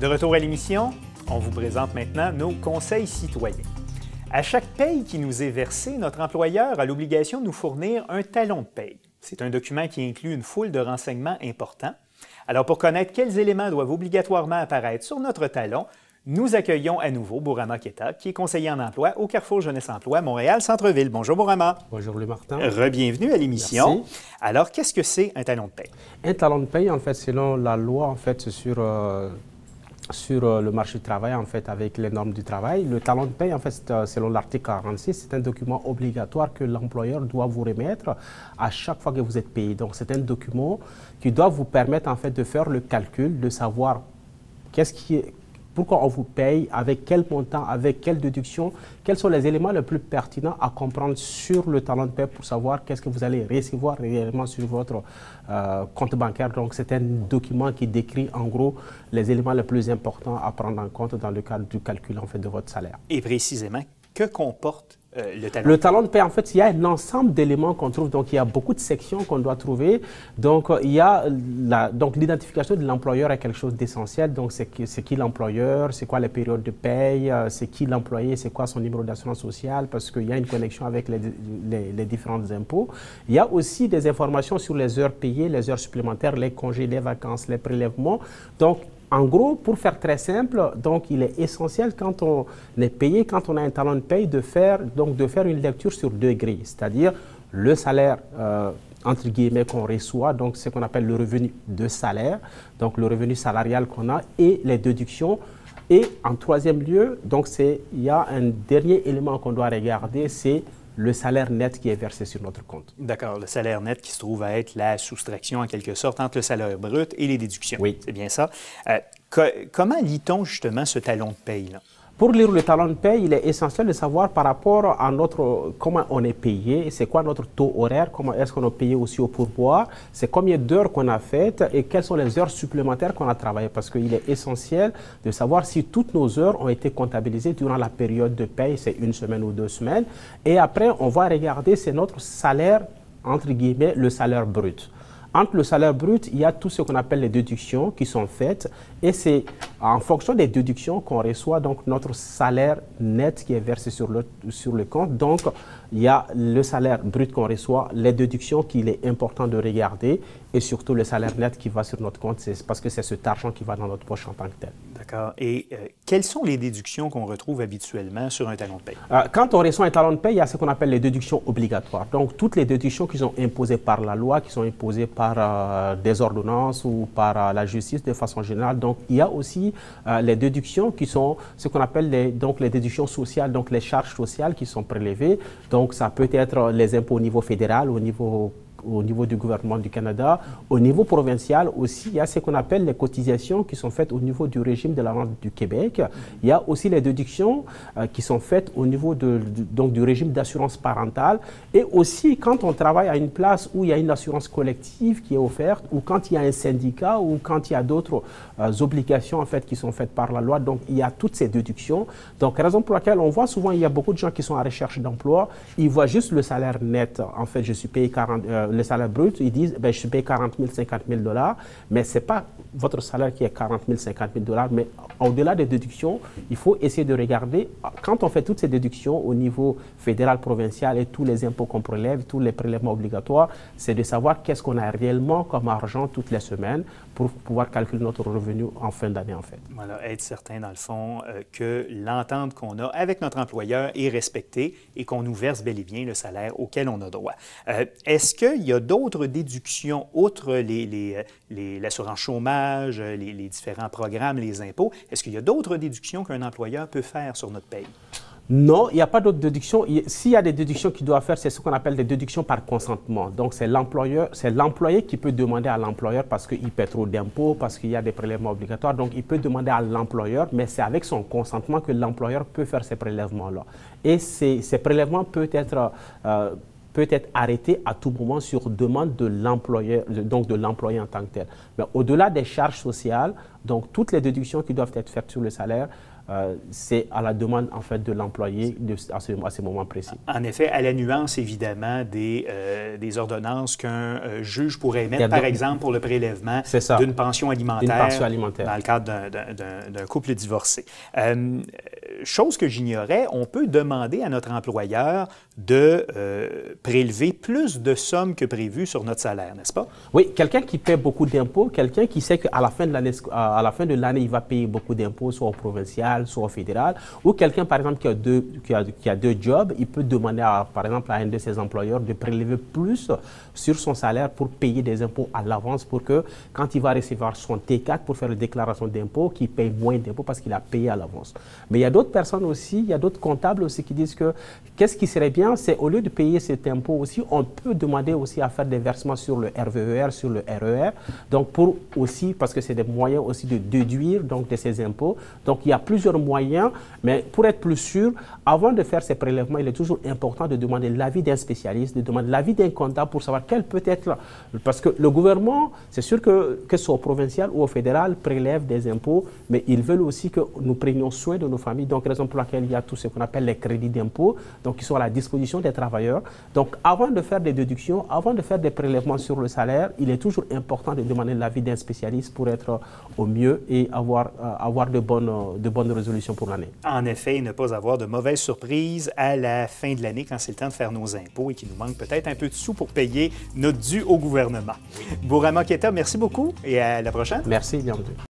De retour à l'émission, on vous présente maintenant nos conseils citoyens. À chaque paye qui nous est versée, notre employeur a l'obligation de nous fournir un talon de paye. C'est un document qui inclut une foule de renseignements importants. Alors, pour connaître quels éléments doivent obligatoirement apparaître sur notre talon, nous accueillons à nouveau Bourama Keta, qui est conseiller en emploi au Carrefour Jeunesse Emploi, Montréal, Centre-Ville. Bonjour Bourama. Bonjour Louis Martin. Rebienvenue à l'émission. Merci. Alors, qu'est-ce que c'est un talon de paye? Un talon de paye, en fait, selon la loi, en fait, sur le marché du travail, en fait, avec les normes du travail, le talon de paye, en fait, selon l'article 46, c'est un document obligatoire que l'employeur doit vous remettre à chaque fois que vous êtes payé. Donc, c'est un document qui doit vous permettre, en fait, de faire le calcul, de savoir pourquoi on vous paye, avec quel montant, avec quelle déduction, quels sont les éléments les plus pertinents à comprendre sur le talon de paie pour savoir qu'est-ce que vous allez recevoir réellement sur votre compte bancaire. Donc, c'est un document qui décrit en gros les éléments les plus importants à prendre en compte dans le cadre du calcul en fait, de votre salaire. Et précisément, que comporte le talon? Le talon de paie, en fait, il y a un ensemble d'éléments qu'on trouve. Donc, il y a beaucoup de sections qu'on doit trouver. Donc, il y a l'identification de l'employeur est quelque chose d'essentiel. Donc, c'est qui l'employeur, c'est quoi les périodes de paye, c'est qui l'employé, c'est quoi son numéro d'assurance sociale, parce qu'il y a une connexion avec les différents impôts. Il y a aussi des informations sur les heures payées, les heures supplémentaires, les congés, les vacances, les prélèvements. Donc, en gros, pour faire très simple, donc il est essentiel quand on est payé, quand on a un talon de paye, de faire une lecture sur 2 grilles, c'est-à-dire le salaire entre guillemets qu'on reçoit, donc ce qu'on appelle le revenu de salaire, donc le revenu salarial qu'on a et les déductions. Et en troisième lieu, donc il y a un dernier élément qu'on doit regarder, c'est le salaire net qui est versé sur notre compte. D'accord, le salaire net qui se trouve à être la soustraction en quelque sorte entre le salaire brut et les déductions. Oui. C'est bien ça. Comment lit-on justement ce talon de paye-là? Pour lire le talon de paye, il est essentiel de savoir par rapport à comment on est payé, c'est quoi notre taux horaire, comment est-ce qu'on est payé aussi au pourboire, c'est combien d'heures qu'on a faites et quelles sont les heures supplémentaires qu'on a travaillées. Parce qu'il est essentiel de savoir si toutes nos heures ont été comptabilisées durant la période de paye, c'est 1 semaine ou 2 semaines. Et après, on va regarder, c'est notre salaire, entre guillemets, le salaire brut. Entre le salaire brut, il y a tout ce qu'on appelle les déductions qui sont faites et c'est en fonction des déductions qu'on reçoit donc notre salaire net qui est versé sur le compte. Donc, il y a le salaire brut qu'on reçoit, les déductions qu'il est important de regarder et surtout le salaire net qui va sur notre compte, c'est parce que c'est cet argent qui va dans notre poche en tant que tel. D'accord. Et quelles sont les déductions qu'on retrouve habituellement sur un talon de paye? Quand on reçoit un talon de paye, il y a ce qu'on appelle les déductions obligatoires. Donc, toutes les déductions qui sont imposées par la loi, qui sont imposées par des ordonnances ou par la justice de façon générale. Donc, il y a aussi les déductions qui sont ce qu'on appelle les déductions sociales, donc les charges sociales qui sont prélevées. Donc, ça peut être les impôts au niveau fédéral, au niveau du gouvernement du Canada. Au niveau provincial aussi, il y a ce qu'on appelle les cotisations qui sont faites au niveau du régime de la rente du Québec. Il y a aussi les déductions qui sont faites au niveau du régime d'assurance parentale. Et aussi, quand on travaille à une place où il y a une assurance collective qui est offerte, ou quand il y a un syndicat, ou quand il y a d'autres obligations en fait, qui sont faites par la loi. Donc, il y a toutes ces déductions. Donc, raison pour laquelle on voit souvent, il y a beaucoup de gens qui sont à recherche d'emploi. Ils voient juste le salaire net. En fait, je suis payé le salaire brut, ils disent je suis payé 40 000, 50 000 $, mais ce n'est pas votre salaire qui est 40 000, 50 000 $, mais au-delà des déductions, il faut essayer de regarder, quand on fait toutes ces déductions au niveau fédéral, provincial et tous les impôts qu'on prélève, tous les prélèvements obligatoires, c'est de savoir qu'est-ce qu'on a réellement comme argent toutes les semaines pour pouvoir calculer notre revenu en fin d'année en fait. Voilà, être certain dans le fond que l'entente qu'on a avec notre employeur est respectée et qu'on nous verse bel et bien le salaire auquel on a droit. Est-ce qu'il y a d'autres déductions, outre l'assurance chômage, les différents programmes, les impôts? Est-ce qu'il y a d'autres déductions qu'un employeur peut faire sur notre paye? Non, il n'y a pas d'autres déductions. S'il y a des déductions qu'il doit faire, c'est ce qu'on appelle des déductions par consentement. Donc, c'est l'employé qui peut demander à l'employeur parce qu'il paie trop d'impôts, parce qu'il y a des prélèvements obligatoires. Donc, il peut demander à l'employeur, mais c'est avec son consentement que l'employeur peut faire ces prélèvements-là. Et ces prélèvements peuvent être arrêté à tout moment sur demande de l'employeur, donc de l'employé en tant que tel. Mais au-delà des charges sociales, donc toutes les déductions qui doivent être faites sur le salaire, c'est à la demande en fait de l'employé à ce moment précis. En effet, à la nuance évidemment des ordonnances qu'un juge pourrait émettre, par exemple pour le prélèvement d'une pension alimentaire dans le cadre d'un couple divorcé. Chose que j'ignorais, on peut demander à notre employeur de prélever plus de sommes que prévu sur notre salaire, n'est-ce pas? Oui, quelqu'un qui paie beaucoup d'impôts, quelqu'un qui sait qu'à la fin de l'année, il va payer beaucoup d'impôts, soit au provincial, soit au fédéral, ou quelqu'un, par exemple, qui a deux jobs, il peut demander, par exemple, à un de ses employeurs de prélever plus sur son salaire pour payer des impôts à l'avance pour que, quand il va recevoir son T4 pour faire la déclaration d'impôts, qu'il paye moins d'impôts parce qu'il a payé à l'avance. Mais il y a d'autres personnes aussi, il y a d'autres comptables aussi qui disent que qu'est-ce qui serait bien, c'est au lieu de payer cet impôt aussi, on peut demander aussi à faire des versements sur le RVER, sur le RER, donc pour aussi, parce que c'est des moyens aussi de déduire donc de ces impôts. Donc il y a plusieurs moyens, mais pour être plus sûr, avant de faire ces prélèvements, il est toujours important de demander l'avis d'un spécialiste, de demander l'avis d'un comptable pour savoir quel peut être, parce que le gouvernement, c'est sûr que ce soit au provincial ou au fédéral, prélève des impôts, mais ils veulent aussi que nous prenions soin de nos familles, donc raison pour laquelle il y a tout ce qu'on appelle les crédits d'impôt, donc qui sont à la disposition des travailleurs. Donc avant de faire des déductions, avant de faire des prélèvements sur le salaire, il est toujours important de demander l'avis d'un spécialiste pour être au mieux et avoir de bonnes résolutions pour l'année. En effet, ne pas avoir de mauvaises surprises à la fin de l'année quand c'est le temps de faire nos impôts et qu'il nous manque peut-être un peu de sous pour payer notre dû au gouvernement. Bourama Keita, merci beaucoup et à la prochaine. Merci, bienvenue.